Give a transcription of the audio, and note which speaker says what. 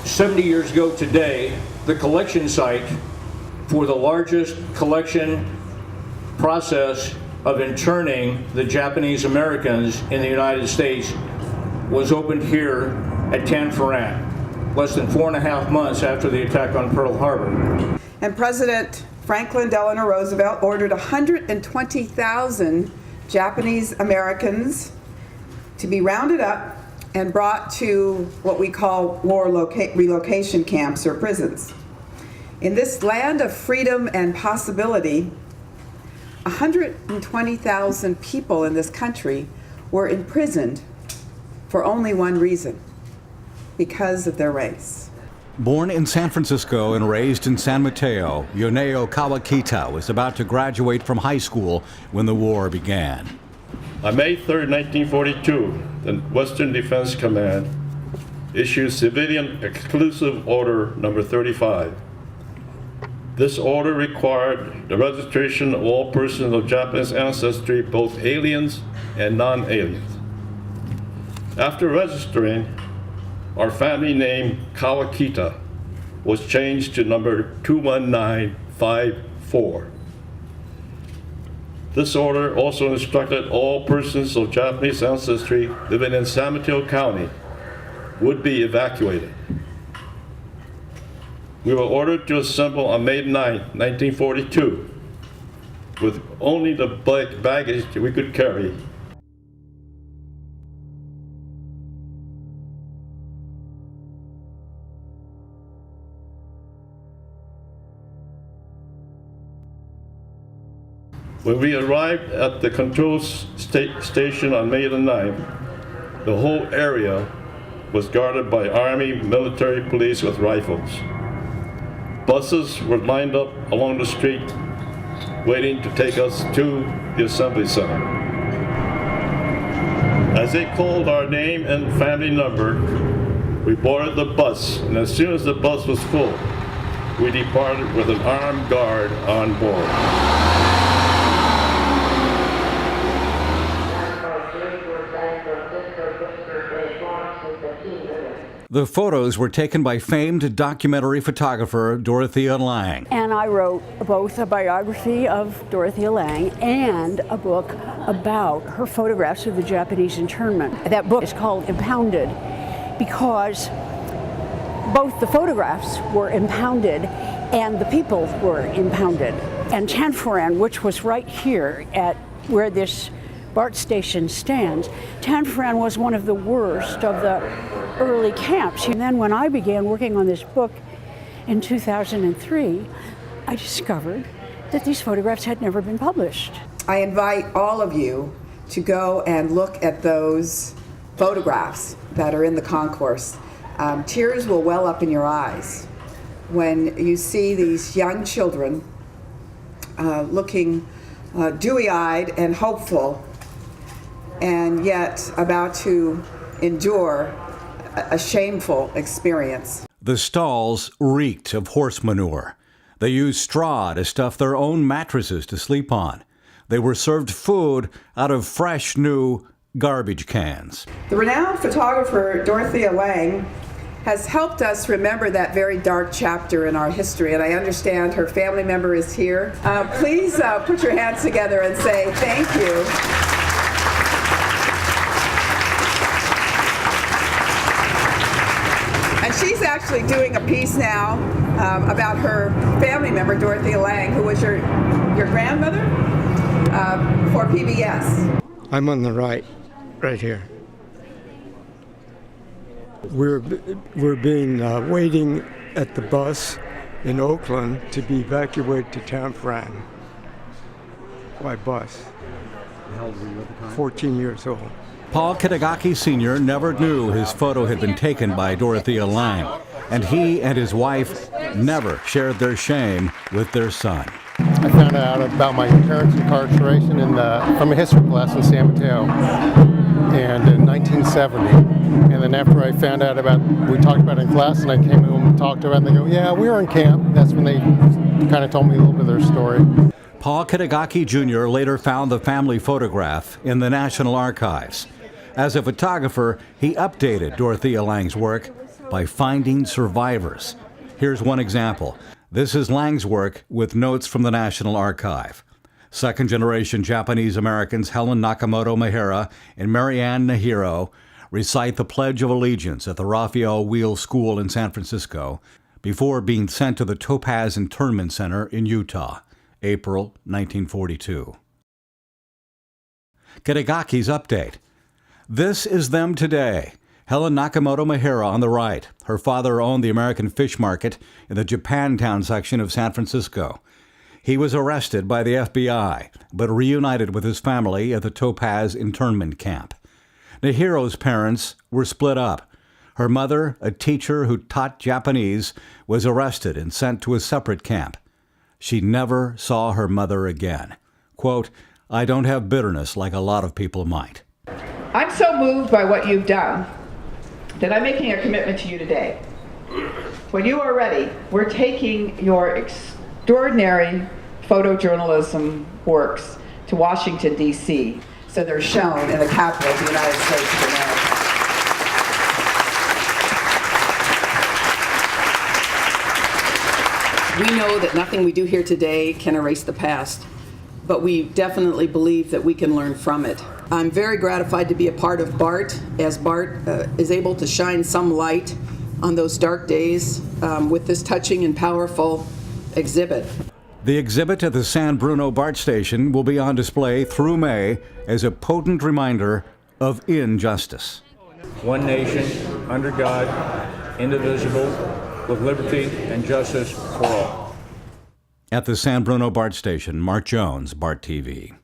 Speaker 1: 70 years ago today, the collection site for the largest collection process of interning the Japanese Americans in the United States was opened here at Tanforan, less than 4.5 months after the attack on Pearl Harbor.
Speaker 2: And President Franklin Delano Roosevelt ordered 120,000 Japanese Americans to be rounded up and brought to what we call war relocation camps or prisons. In this land of freedom and possibility, 120,000 people in this country were imprisoned for only one reason: because of their race.
Speaker 3: Born in San Francisco and raised in San Mateo, Yoneo Kawakita was about to graduate from high school when the war began.
Speaker 4: On May 3, 1942, the Western Defense Command issued Civilian Exclusive Order Number 35. This order required the registration of all persons of Japanese ancestry, both aliens and non-aliens. After registering, our family name Kawakita was changed to number 21954. This order also instructed all persons of Japanese ancestry living in San Mateo County would be evacuated. We were ordered to assemble on May 9, 1942, with only the baggage that we could carry. When we arrived at the control station on May the 9th, the whole area was guarded by Army military police with rifles. Buses were lined up along the street, waiting to take us to the assembly center. As they called our name and family number, we boarded the bus, and as soon as the bus was full, we departed with an armed guard on board.
Speaker 3: The photos were taken by famed documentary photographer Dorothea Lange.
Speaker 5: And I wrote both a biography of Dorothea Lange and a book about her photographs of the Japanese internment. That book is called Impounded because both the photographs were impounded and the people were impounded. And Tanforan, which was right here at where this BART station stands, Tanforan was one of the worst of the early camps. And then when I began working on this book in 2003, I discovered that these photographs had never been published.
Speaker 2: I invite all of you to go and look at those photographs that are in the concourse. Tears will well up in your eyes when you see these young children looking dewy-eyed and hopeful, and yet about to endure a shameful experience.
Speaker 3: The stalls reeked of horse manure. They used straw to stuff their own mattresses to sleep on. They were served food out of fresh, new garbage cans.
Speaker 2: The renowned photographer Dorothea Lange has helped us remember that very dark chapter in our history, and I understand her family member is here. Please put your hands together and say thank you. And she's actually doing a piece now about her family member, Dorothea Lange, who was your grandmother, for PBS.
Speaker 6: I'm on the right here. We're being waiting at the bus in Oakland to be evacuated to Tanforan by bus.
Speaker 3: How old were you at the time?
Speaker 6: 14 years old.
Speaker 3: Paul Kitagaki Sr. never knew his photo had been taken by Dorothea Lange, and he and his wife never shared their shame with their son.
Speaker 7: I found out about my parents' incarceration from a history class in San Mateo, and in 1970. And then after I found out we talked about it in class, and I came home and talked about it, and they go, yeah, we were in camp. That's when they kind of told me a little bit of their story.
Speaker 3: Paul Kitagaki Jr. later found the family photograph in the National Archives. As a photographer, he updated Dorothea Lange's work by finding survivors. Here's one example. This is Lang's work with notes from the National Archive. Second-generation Japanese Americans Helen Nakamoto Mahara and Marianne Nahiro recite the Pledge of Allegiance at the Raphael Wheel School in San Francisco before being sent to the Topaz Internment Center in Utah, April 1942. Kitagaki's update. This is them today. Helen Nakamoto Mahara on the right. Her father owned the American Fish Market in the Japantown section of San Francisco. He was arrested by the FBI, but reunited with his family at the Topaz internment camp. Nahiro's parents were split up. Her mother, a teacher who taught Japanese, was arrested and sent to a separate camp. She never saw her mother again. Quote, "I don't have bitterness like a lot of people might."
Speaker 2: I'm so moved by what you've done that I'm making a commitment to you today. When you are ready, we're taking your extraordinary photojournalism works to Washington, D.C., so they're shown in the capital of the United States of America. We know that nothing we do here today can erase the past, but we definitely believe that we can learn from it. I'm very gratified to be a part of BART, as BART is able to shine some light on those dark days with this touching and powerful exhibit.
Speaker 3: The exhibit at the San Bruno BART station will be on display through May as a potent reminder of injustice.
Speaker 1: One nation, under God, indivisible, with liberty and justice for all.
Speaker 3: At the San Bruno BART station, Mark Jones, BART TV.